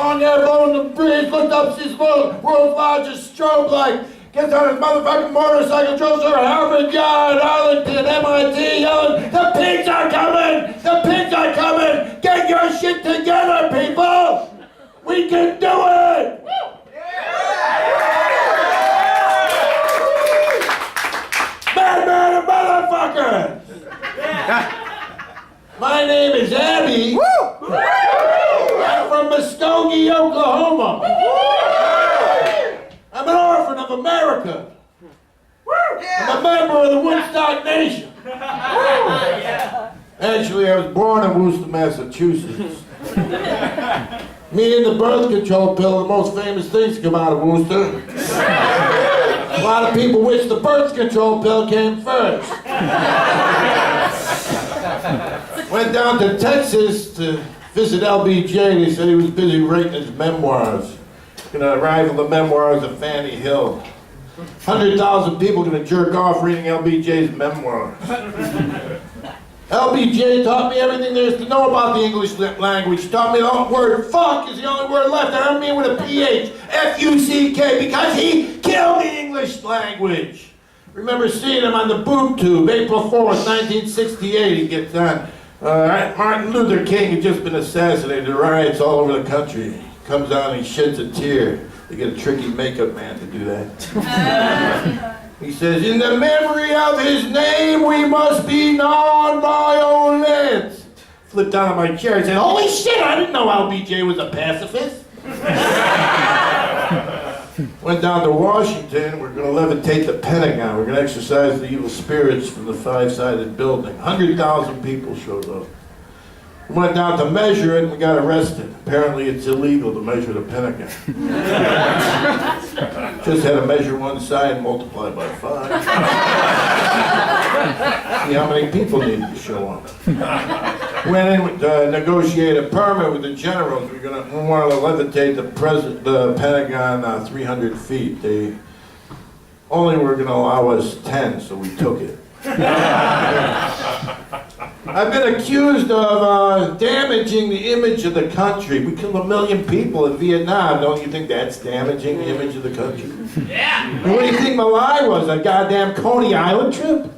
on there blowing the breeze, looked up, sees the world's largest strobe light, gets on his motherfucking motorcycle, drives through Harvard Yard, Arlington, MIT, yelling, the pigs are coming! The pigs are coming! Get your shit together, people! We can do it! Madman and motherfucker! My name is Abbie. I'm from Muskogee, Oklahoma. I'm an orphan of America. I'm a member of the Woodstock Nation. Actually, I was born in Worcester, Massachusetts. Me and the birth control pill are the most famous things to come out of Worcester. A lot of people wish the birth control pill came first. Went down to Texas to visit LBJ. They said he was busy writing his memoirs. Gonna rival the memoirs of Fanny Hill. 100,000 people gonna jerk off reading LBJ's memoirs. LBJ taught me everything there is to know about the English language. Taught me the word fuck is the only word left. I don't mean with a PH. F-U-C-K, because he killed the English language. Remember seeing him on the boob tube, April 4th, 1968. He gets on. Martin Luther King had just been assassinated. There are riots all over the country. He comes on and he sheds a tear. They get a tricky makeup man to do that. He says, in the memory of his name, we must be non-violent. Flipped out of my chair and said, holy shit, I didn't know LBJ was a pacifist. Went down to Washington. We're going to levitate the Pentagon. We're going to exorcise the evil spirits from the five-sided building. 100,000 people showed up. We went down to measure it and we got arrested. Apparently it's illegal to measure the Pentagon. Just had to measure one side and multiply by 5. See how many people needed to show up. Went in to negotiate a permit with the generals. We wanted to levitate the Pentagon 300 feet. They only were going to allow us 10, so we took it. I've been accused of damaging the image of the country. We killed 1 million people in Vietnam. Don't you think that's damaging the image of the country? Yeah. And what do you think my lie was? A goddamn Coney Island trip?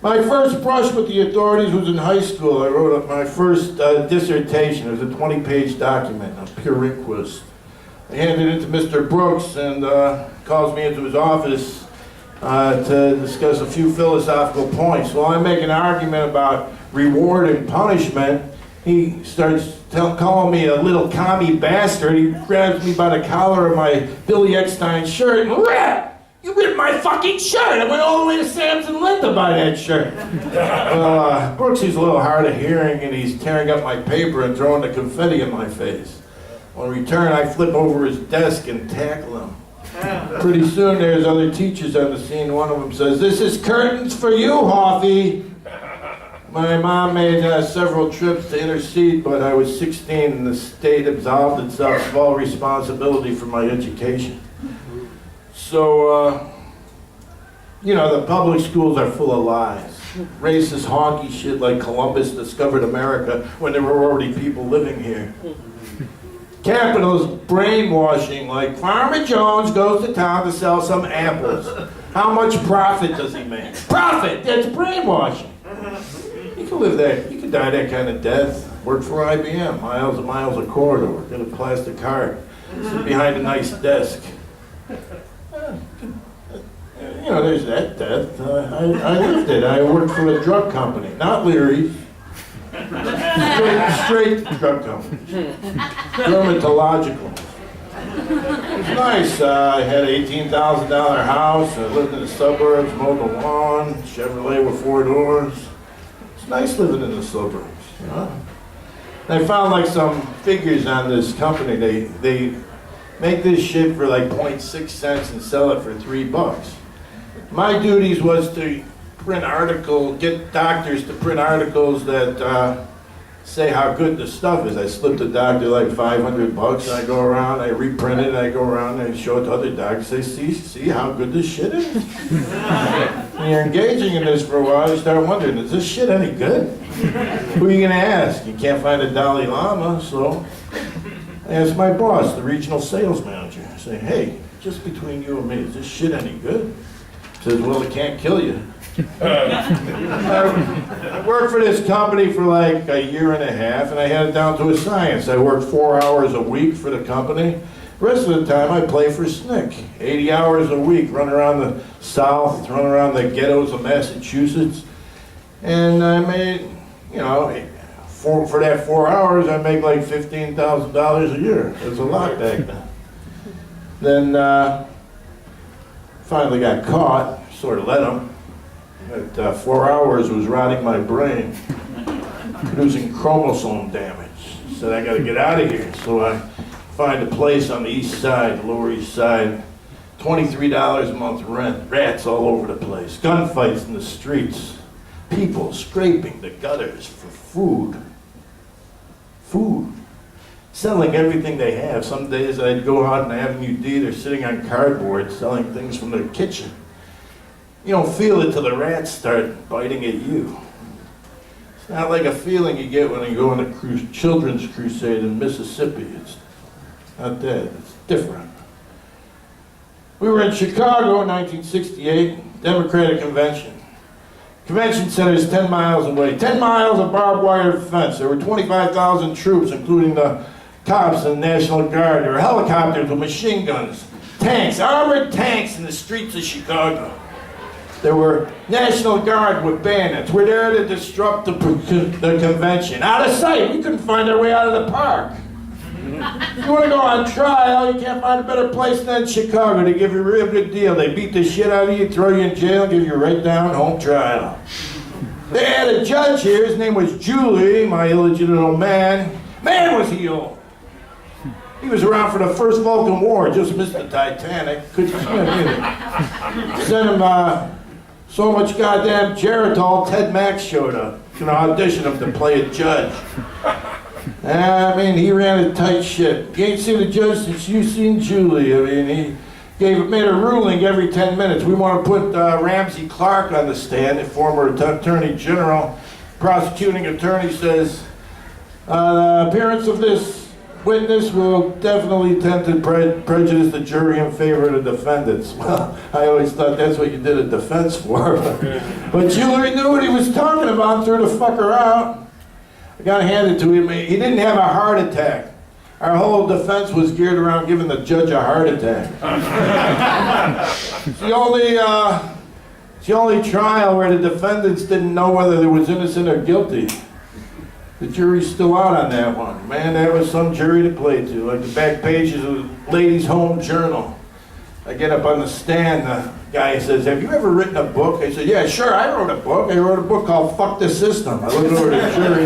My first brush with the authorities was in high school. I wrote my first dissertation. It was a 20-page document, a pure inquest. I handed it to Mr. Brooks and calls me into his office to discuss a few philosophical points. While I make an argument about reward and punishment, he starts calling me a little commie bastard. He grabs me by the collar of my Billy Eckstein shirt and, you ripped my fucking shirt! I went all the way to Sam's and Linda to buy that shirt. Well, Brooks is a little hard of hearing and he's tearing up my paper and throwing the confetti in my face. On return, I flip over his desk and tackle him. Pretty soon there's other teachers on the scene. One of them says, this is curtains for you, Hoffy. My mom made several trips to intercede, but I was 16 and the state absolved itself of all responsibility for my education. So, the public schools are full of lies. Racist, honky shit like Columbus discovered America when there were already people living here. Capital's brainwashing, like Farmer Jones goes to town to sell some apples. How much profit does he make? Profit! That's brainwashing. You can live that, you can die that kind of death. Work for IBM, miles and miles of corridor, get a plastic cart, sit behind a nice desk. There's that death. I lived it. I worked for a drug company, not Leary's. Straight drug company. Dermatological. It was nice. I had an $18,000 house. I lived in the suburbs, mowed the lawn, Chevrolet with 4 doors. It's nice living in the suburbs, I found like some figures on this company. They make this shit for like 0.6 cents and sell it for $3. My duties was to get doctors to print articles that say how good the stuff is. I slip the doctor like $500 and I go around, I reprint it, and I go around and show it to other doctors. Say, see how good this shit is? When you're engaging in this for a while, you start wondering, is this shit any good? Who are you gonna ask? You can't find a Dalai Lama, so I asked my boss, the regional sales manager, I say, hey, just between you and me, is this shit any good? He says, well, it can't kill you. I worked for this company for like a year and a half, and I had it down to a science. I worked 4 hours a week for the company. The rest of the time, I play for SNCC. 80 hours a week, run around the South, run around the ghettos of Massachusetts. And I made, you know, for that 4 hours, I make like $15,000 a year. It was a lot back then. Then finally got caught, sort of let them. But 4 hours was rotting my brain, producing chromosome damage. Said, I gotta get out of here. So I find a place on the east side, the Lower East Side, $23 a month rent, rats all over the place, gunfights in the streets, people scraping the gutters for food. Food. Selling everything they have. Some days I'd go out on Avenue D, they're sitting on cardboard selling things from their kitchen. You don't feel it till the rats start biting at you. It's not like a feeling you get when you go on a children's crusade in Mississippi. It's not that, it's different. We were in Chicago in 1968, Democratic Convention. Convention center is 10 miles away. 10 miles of barbed wire fence. There were 25,000 troops, including the cops and National Guard. There were helicopters with machine guns, tanks, armored tanks in the streets of Chicago. There were National Guard with bayonets. We're there to disrupt the convention. Out of sight. We couldn't find our way out of the park. If you want to go on trial, you can't find a better place than Chicago. They give you a real good deal. They beat the shit out of you, throw you in jail, give you right down home trial. They had a judge here. His name was Julie, my illegitimate man. Man, was he old. He was around for the first Vulcan War, just missed the Titanic. Couldn't swim either. Sent him so much goddamn Geritol, Ted Max showed up. Gonna audition him to play a judge. I mean, he ran a tight ship. You ain't seen a judge since you seen Julie. I mean, he made a ruling every 10 minutes. We want to put Ramsey Clark on the stand, the former Attorney General. Prosecuting attorney says, the appearance of this witness will definitely tend to prejudice the jury in favor of the defendants. Well, I always thought that's what you did a defense for. But Julie knew what he was talking about, threw the fucker out. I got to hand it to him. He didn't have a heart attack. Our whole defense was geared around giving the judge a heart attack. It's the only trial where the defendants didn't know whether they was innocent or guilty. The jury's still out on that one. Man, that was some jury to play to. Like the back pages of the Ladies' Home Journal. I get up on the stand, the guy says, have you ever written a book? I said, yeah, sure, I wrote a book. I wrote a book called Fuck the System. I look over the jury,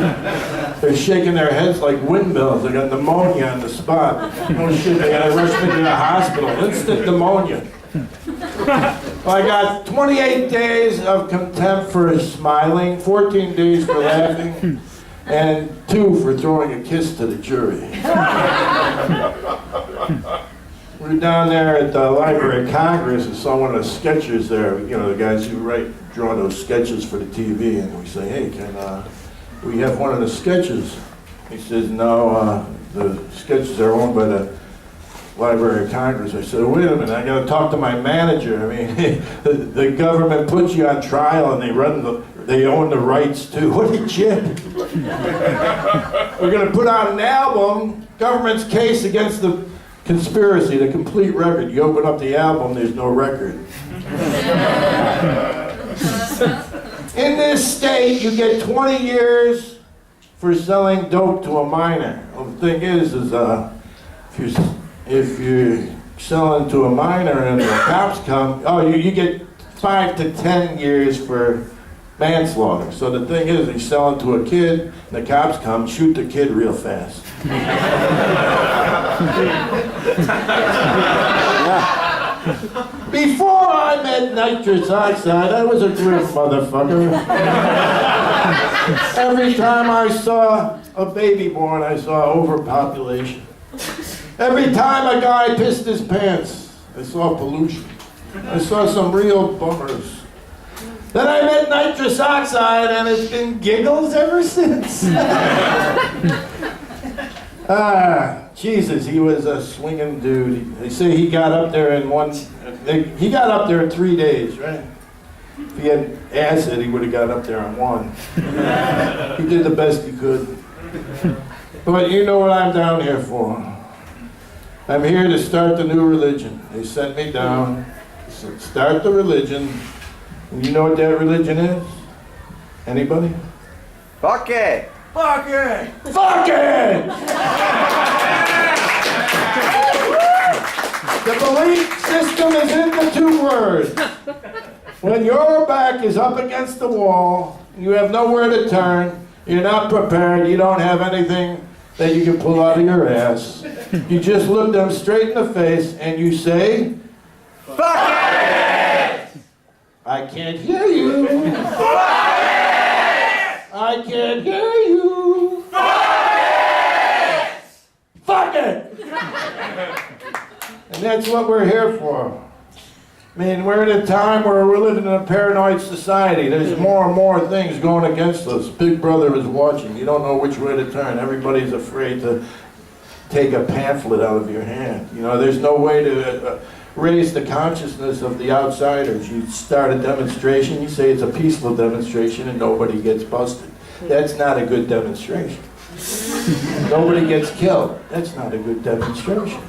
they're shaking their heads like windmills. They got pneumonia on the spot. No shit, they gotta rush me to the hospital. Instant pneumonia. Well, I got 28 days of contempt for smiling, 14 days for laughing, and 2 for throwing a kiss to the jury. We were down there at the Library of Congress and saw one of the sketchers there, you know, the guys who draw those sketches for the TV, and we say, hey, can we have one of the sketches? He says, no, the sketches are owned by the Library of Congress. I said, wait a minute, I gotta talk to my manager. I mean, the government puts you on trial and they own the rights too. What a chip. We're gonna put out an album, government's case against the conspiracy, the complete record. You open up the album, there's no record. In this state, you get 20 years for selling dope to a minor. Well, the thing is if you're selling to a minor and the cops come, you get 5 to 10 years for manslaughter. So the thing is, he's selling to a kid, and the cops come, shoot the kid real fast. Before I met nitrous oxide, I was a grim motherfucker. Every time I saw a baby born, I saw overpopulation. Every time a guy pissed his pants, I saw pollution. I saw some real bummers. Then I met nitrous oxide, and it's been giggles ever since. Jesus, he was a swinging dude. They say he got up there in he got up there in 3 days, right? If he had acid, he would have got up there in 1. He did the best he could. But you know what I'm down here for. I'm here to start the new religion. They sent me down to start the religion. And you know what that religion is? Anybody? Fuck it! Fuck it! Fuck it! The belief system is in the 2 words. When your back is up against the wall, you have nowhere to turn, you're not prepared, you don't have anything that you can pull out of your ass. You just look them straight in the face and you say, Fuck it! I can't hear you. Fuck it! I can't hear you. Fuck it! Fuck it! And that's what we're here for. I mean, we're in a time where we're living in a paranoid society. There's more and more things going against us. Big Brother is watching. You don't know which way to turn. Everybody's afraid to take a pamphlet out of your hand. You know, there's no way to raise the consciousness of the outsiders. You start a demonstration, you say it's a peaceful demonstration, and nobody gets busted. That's not a good demonstration. Nobody gets killed. That's not a good demonstration.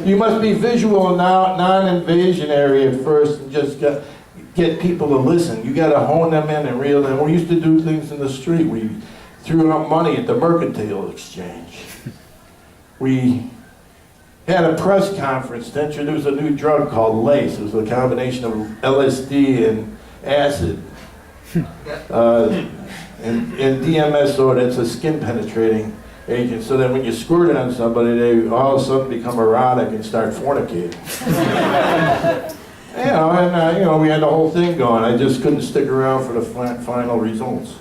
You must be visual now, non-invasionary at first, and just get people to listen. You got to hone them in and reel them. We used to do things in the street. We threw out money at the mercantile exchange. We had a press conference to introduce a new drug called Lace. It was a combination of LSD and acid. And DMSO, that's a skin-penetrating agent, so that when you squirt it on somebody, they all of a sudden become erotic and start fornicating. You know, we had the whole thing going. I just couldn't stick around for the final results.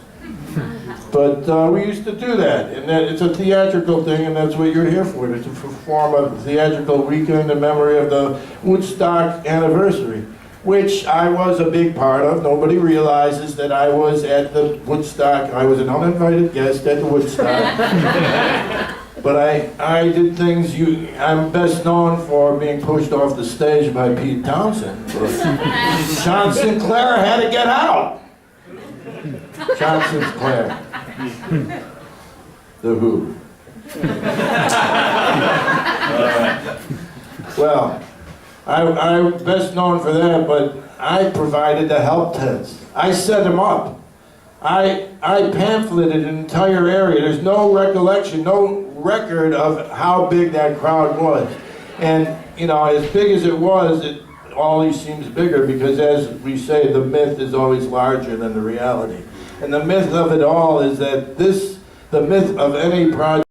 But we used to do that, and it's a theatrical thing, and that's what you're here for, to perform a theatrical weekend in memory of the Woodstock anniversary, which I was a big part of. Nobody realizes that I was at the Woodstock. I was an uninvited guest at the Woodstock. But I did things, I'm best known for being pushed off the stage by Pete Townsend. John Sinclair had to get out. John Sinclair. The Who. Well, I'm best known for that, but I provided the help tents. I set them up. I pamphleted an entire area. There's no recollection, no record of how big that crowd was. And, you know, as big as it was, it always seems bigger because, as we say, the myth is always larger than the reality. And the myth of it all is that the myth of any project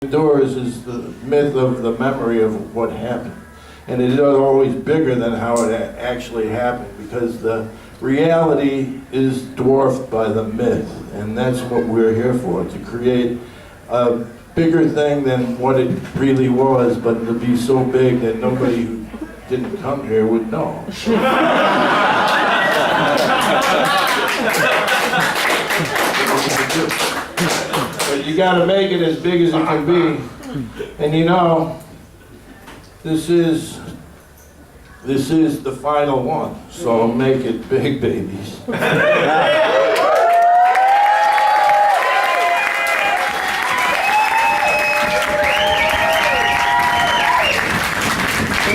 Endures is the myth of the memory of what happened. And it is always bigger than how it actually happened, because the reality is dwarfed by the myth. And that's what we're here for, to create a bigger thing than what it really was, but to be so big that nobody who didn't come here would know. But you gotta make it as big as it can be. And you know, this is the final one, so make it big, babies. And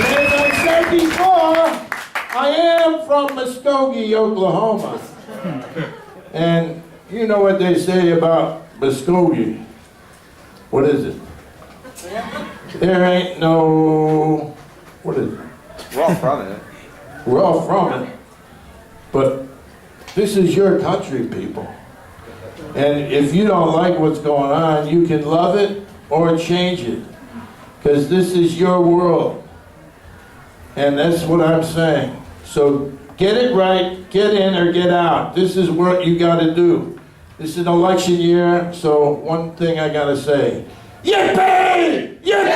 as I said before, I am from Muskogee, Oklahoma. And you know what they say about Muskogee. What is it? There ain't no... What is it? We're all from it. We're all from it. But this is your country, people. And if you don't like what's going on, you can love it or change it. Because this is your world. And that's what I'm saying. So get it right, get in or get out. This is what you got to do. This is an election year, so one thing I got to say. Yippee! Yippee!